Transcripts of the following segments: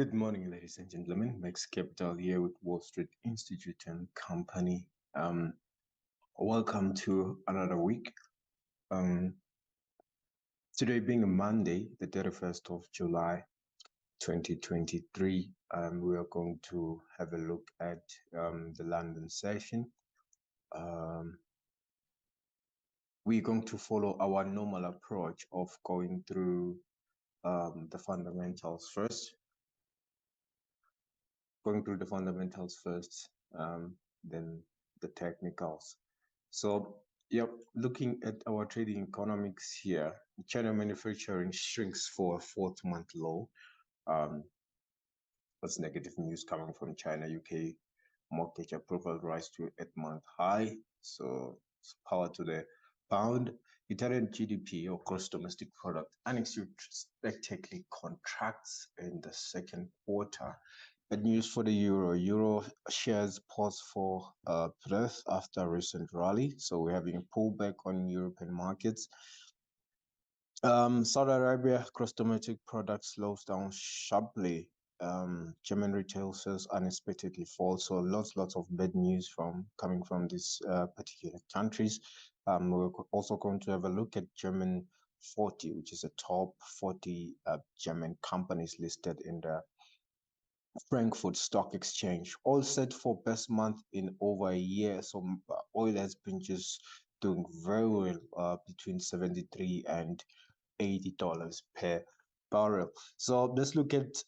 Good morning, ladies and gentlemen. Max Capital here with Wall Street Institute and Company. Welcome to another week. Today being a Monday, the 31st of July, 2023, we are going to have a look at the London session. We're going to follow our normal approach of going through the fundamentals first. Then the technicals. So, looking at our trading economics here, China manufacturing shrinks for a fourth month low. That's negative news coming from China. UK mortgage approval rise to 8-month high. So, power to the pound. Italian GDP, or gross domestic product, unexpectedly contracts in the second quarter. Bad news for the euro. Euro shares pause for breath after recent rally. So we're having a pullback on European markets. Saudi Arabia gross domestic product slows down sharply. German retail sales unexpectedly fall. So lots of bad news coming from these particular countries. We're also going to have a look at German 40, which is the top 40 German companies listed in the Frankfurt Stock Exchange, all set for best month in over a year. So oil has been just doing very well, between $73 and $80 per barrel. So let's look at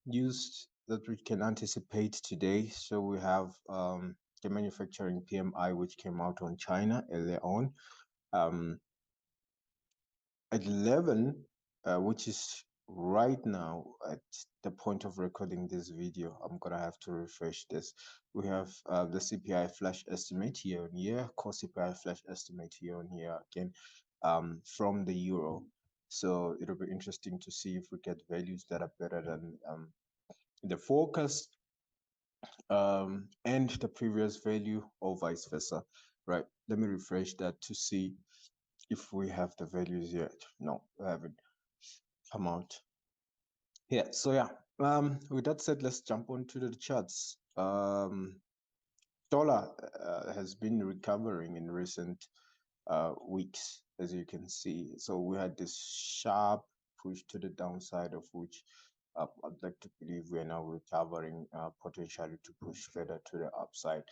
news that we can anticipate today. So we have the manufacturing PMI, which came out on China earlier on at 11, which is right now at the point of recording this video. I'm gonna have to refresh this. We have the CPI flash estimate year on year, core CPI flash estimate year on year again, from the euro. So it'll be interesting to see if we get values that are better than the forecast and the previous value, or vice versa. Right, let me refresh that to see if we have the values yet. No, we haven't come out. Yeah, so with that said, let's jump onto the charts. Dollar has been recovering in recent weeks, as you can see. So we had this sharp push to the downside, of which I'd like to believe we are now recovering, potentially to push further to the upside.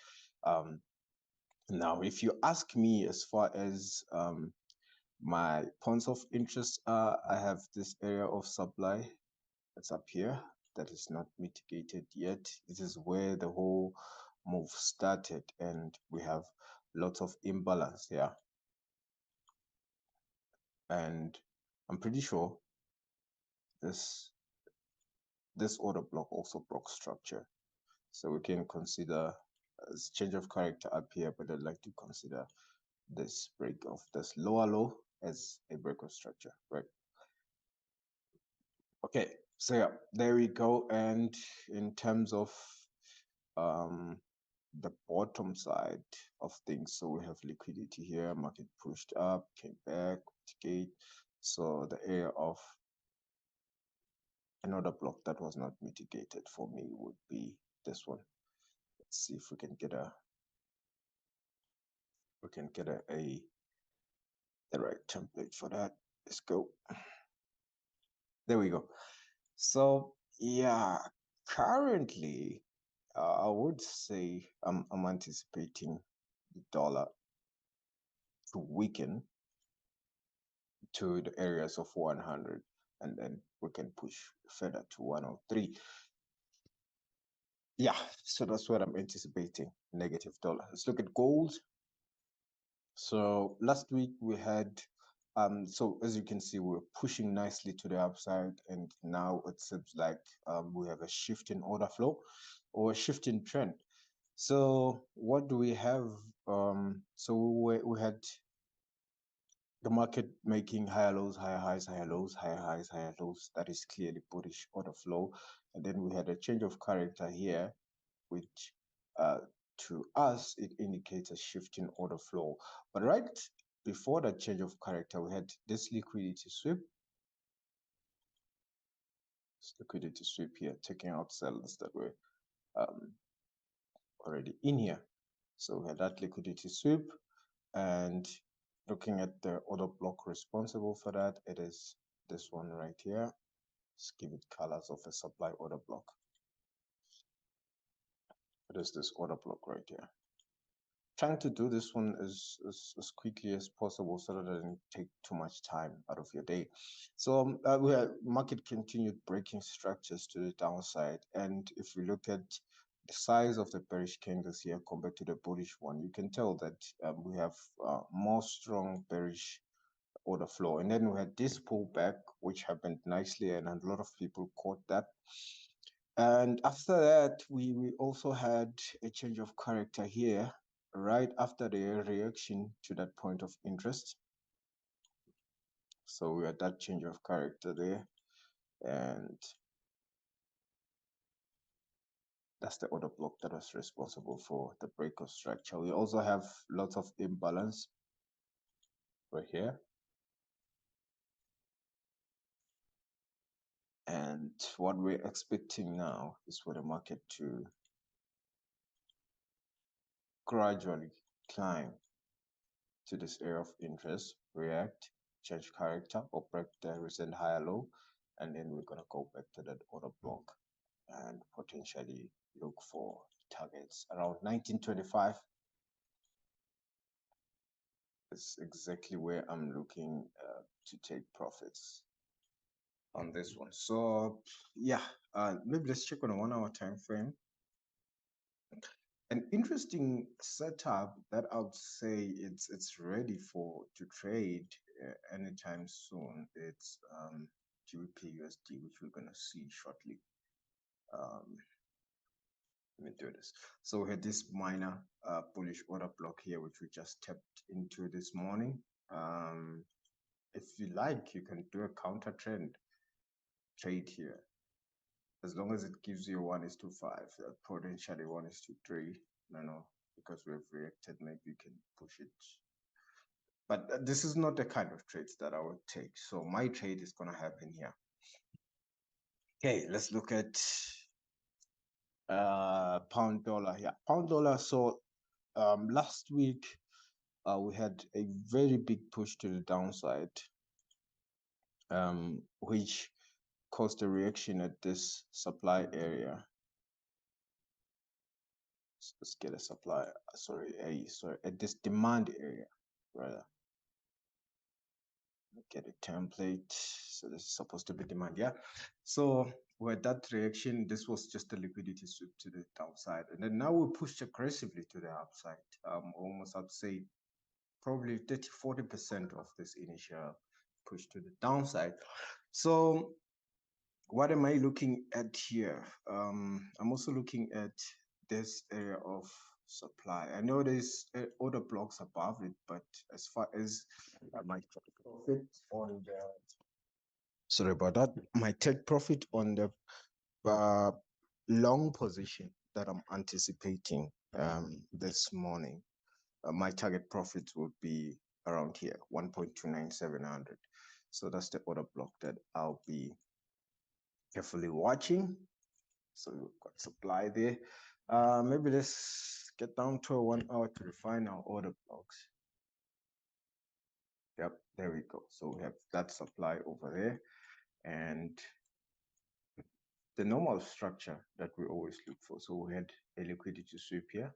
Now, if you ask me, as far as my points of interest, I have this area of supply that's up here that is not mitigated yet. This is where the whole move started, and we have lots of imbalance here. And I'm pretty sure this order block also broke structure. So we can consider as change of character up here, but I'd like to consider this break of this lower low as a break of structure, right? Okay, so there we go. And in terms of the bottom side of things, so we have liquidity here, market pushed up, came back, mitigate. So the area of another block that was not mitigated for me would be this one. Let's see if we can get the right template for that. Let's go. There we go. So currently I would say I'm anticipating the dollar to weaken to the areas of 100, and then we can push further to 103. Yeah, so that's what I'm anticipating, negative dollar. Let's look at gold. So last week we had so as you can see, we're pushing nicely to the upside, and now it seems like we have a shift in order flow or a shift in trend. So what do we have? So we had the market making higher lows, higher highs, higher lows, higher highs, higher lows. That is clearly bullish order flow. And then we had a change of character here, which to us, it indicates a shift in order flow. But right before that change of character, we had this liquidity sweep. liquidity sweep here, taking out sellers that were already in here. So we had that liquidity sweep, and looking at the order block responsible for that, it is this one right here. Let's give it colors of a supply order block. It is this order block right here. Trying to do this one as quickly as possible so that it doesn't take too much time out of your day. So we have market continued breaking structures to the downside, and if we look at the size of the bearish candles here compared to the bullish one, you can tell that we have more strong bearish order flow. And then we had this pullback, which happened nicely, and a lot of people caught that. And after that, we also had a change of character here, right after the reaction to that point of interest. So we had that change of character there, and that's the order block that was responsible for the break of structure. We also have lots of imbalance right here. And what we're expecting now is for the market to gradually climb to this area of interest, react, change character, or break the recent higher low, and then we're going to go back to that order block and potentially look for targets around 1925. It's exactly where I'm looking to take profits on this one. So yeah, maybe let's check on a 1 hour time frame. An interesting setup that I would say it's ready to trade anytime soon. It's GBP USD, which we're gonna see shortly. Let me do this. So we had this minor bullish order block here, which we just tapped into this morning. If you like, you can do a counter trend trade here, as long as it gives you 1:5, potentially 1:3. No, because we've reacted, maybe you can push it. But this is not the kind of trades that I would take. So my trade is going to happen here. Okay, let's look at pound dollar. Yeah, pound dollar. So last week we had a very big push to the downside, which caused a reaction at this supply area. Let's get a supply, sorry, at this demand area, rather. Get a template. So this is supposed to be demand, yeah. So with that reaction, this was just a liquidity sweep to the downside, and then now we pushed aggressively to the upside. Almost, I'd say, probably 30-40% of this initial push to the downside. So what am I looking at here? I'm also looking at this area of supply. I know there's other blocks above it, but as far as my profit on the, sorry about that, my take profit on the long position that I'm anticipating this morning, my target profit would be around here, 1.29700. So that's the order block that I'll be carefully watching. So we've got supply there. Maybe let's get down to a 1 hour to refine our order blocks. Yep, there we go. So we have that supply over there, and the normal structure that we always look for. So we had a liquidity sweep here.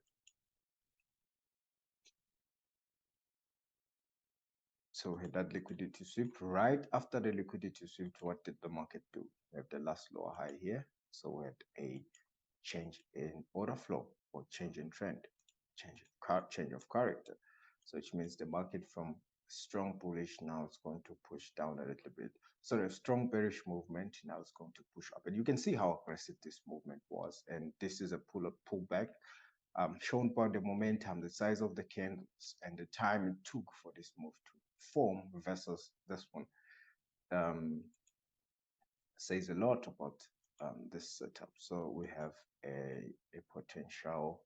So we had that liquidity sweep. Right after the liquidity sweep, what did the market do? We have the last lower high here. So we had a change in order flow, or change in trend, change of character. So which means the market from strong bullish now is going to push down a little bit. So a strong bearish movement now is going to push up, and you can see how aggressive this movement was. And this is a pullback, shown by the momentum, the size of the candles, and the time it took for this move to form versus this one. Says a lot about this setup. So we have a potential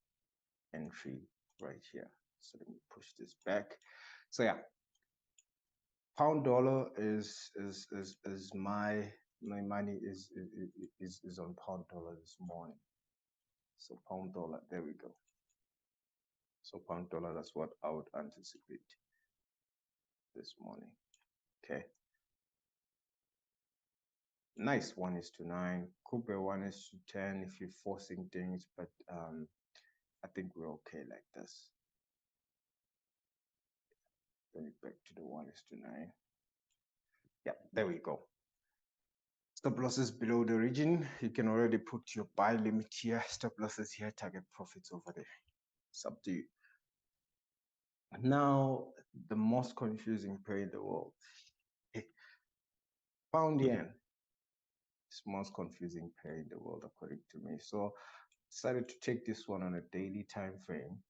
entry right here. So let me push this back. So yeah, pound dollar is my My money is on pound dollar this morning. So pound dollar, there we go. So pound dollar, that's what I would anticipate this morning. Okay. Nice 1:9. Could be 1:10 if you're forcing things, but I think we're okay like this. Bring it back to the 1:9. Yeah, there we go. Stop losses below the region. You can already put your buy limit here. Stop losses here, target profits over there. It's up to you. Now, the most confusing pair in the world. Pound yen. It's most confusing pair in the world, according to me. So decided to take this one on a daily time frame.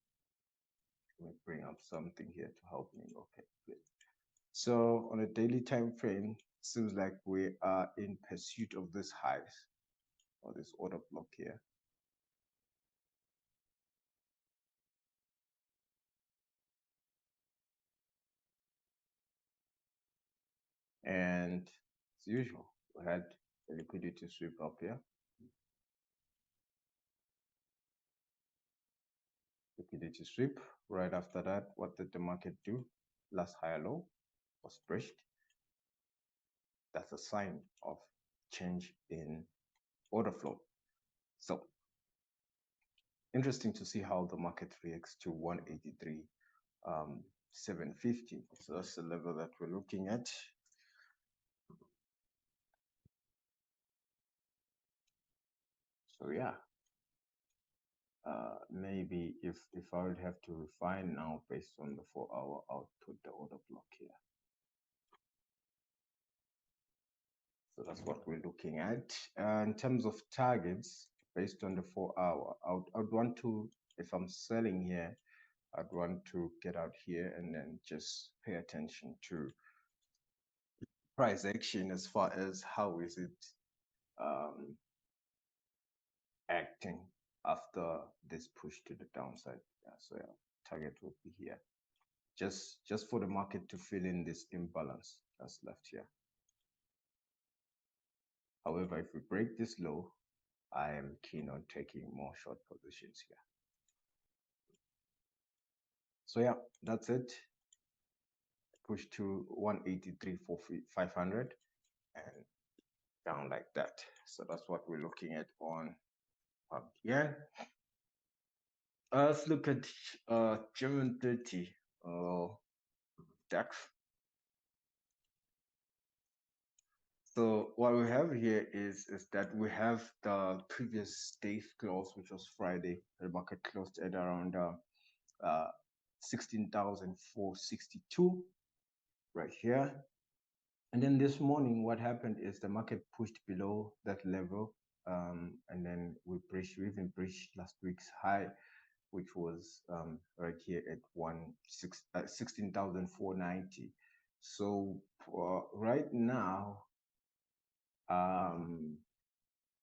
Let me bring up something here to help me. Okay, good. So on a daily time frame, seems like we are in pursuit of this highs or this order block here. And as usual, we had a liquidity sweep up here. Liquidity sweep. Right after that, what did the market do? Last higher low was breached. That's a sign of change in order flow. So interesting to see how the market reacts to 183, 750. So that's the level that we're looking at. So yeah, maybe if I would have to refine now based on the 4-hour, I'll put the order block here. So that's what we're looking at. In terms of targets, based on the 4-hour, I'd want to, if I'm selling here, I'd want to get out here and then just pay attention to price action as far as how is it acting after this push to the downside. Yeah, so yeah, target would be here. Just for the market to fill in this imbalance that's left here. However, if we break this low, I am keen on taking more short positions here. So yeah, that's it. Push to 183,500 and down like that. So that's what we're looking at on yen. Let's look at German 30 DAX. So what we have here is that we have the previous day's close, which was Friday. The market closed at around 16,462 right here. And then this morning, what happened is the market pushed below that level, and then we even breached last week's high, which was right here at 16,490. So right now,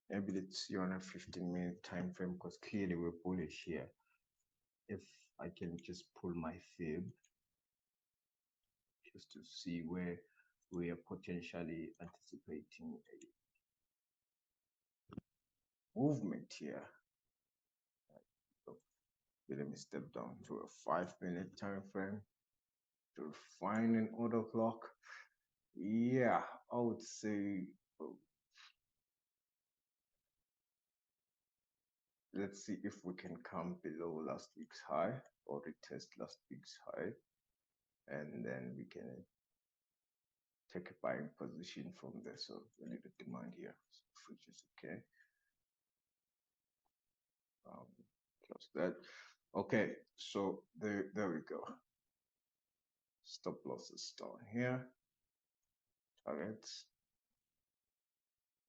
maybe let's see on a 15-minute time frame because clearly we're bullish here. If I can just pull my fib just to see where we are potentially anticipating a movement here. So let me step down to a 5-minute time frame to find an order block. Yeah, I would say let's see if we can come below last week's high or retest last week's high, and then we can take a buying position from there. So we need a demand here, which is okay. Close that. Okay, so there we go. Stop losses down here. Targets.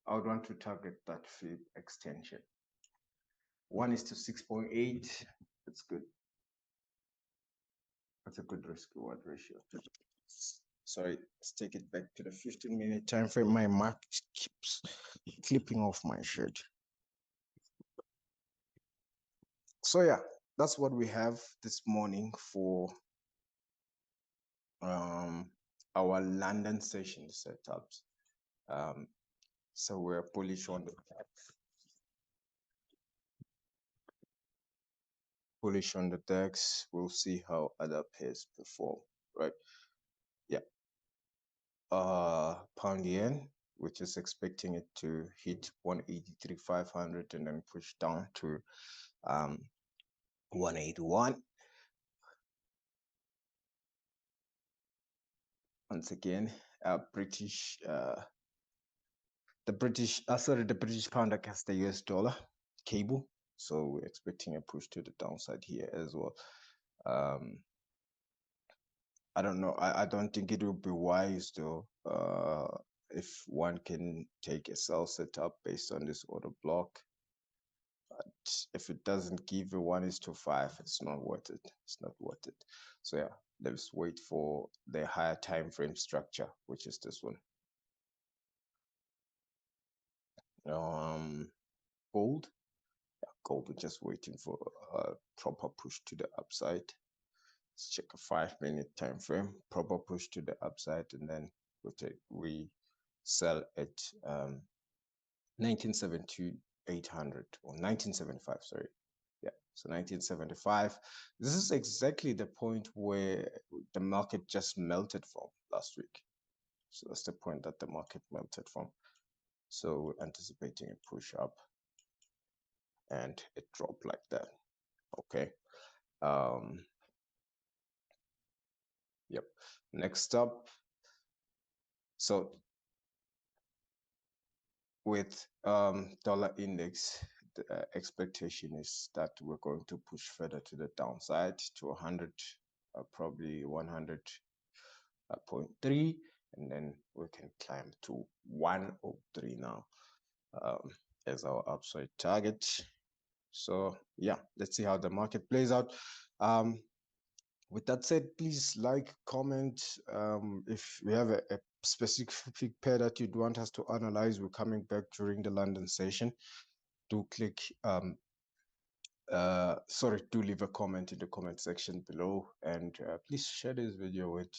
I would want to target that fib extension. 1:6.8. That's good. That's a good risk reward ratio. Sorry, let's take it back to the 15-minute time frame. My mark keeps clipping off my shirt. So yeah, that's what we have this morning for our London session setups. So we're bullish on the DAX. We'll see how other pairs perform, right? Yeah. Pound yen, which is expecting it to hit 183,500 and then push down to 181. Once again, the British pound against the US dollar cable. So we're expecting a push to the downside here as well. I don't know. I don't think it would be wise though, if one can take a sell setup based on this order block. But if it doesn't give a 1:5, it's not worth it. It's not worth it. So yeah, let's wait for the higher time frame structure, which is this one. Gold. Yeah, gold. We're just waiting for a proper push to the upside. Let's check a 5-minute time frame. Proper push to the upside, and then we sell at 1972 800 or 1975. Sorry. Yeah, so 1975. This is exactly the point where the market just melted from last week. So that's the point that the market melted from. So we're anticipating a push up and it dropped like that. Okay. Yep. Next up. So with dollar index, the expectation is that we're going to push further to the downside to 100, probably 100.3, and then we can climb to 103 now as our upside target. So yeah, let's see how the market plays out. With that said, please like, comment. If we have a specific pair that you'd want us to analyze, we're coming back during the London session. Do click, do leave a comment in the comment section below, and please share this video with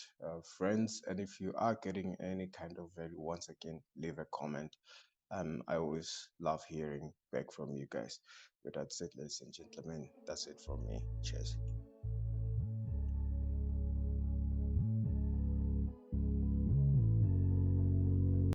friends. And if you are getting any kind of value, once again, leave a comment. I always love hearing back from you guys. With that said, ladies and gentlemen, that's it from me. Cheers.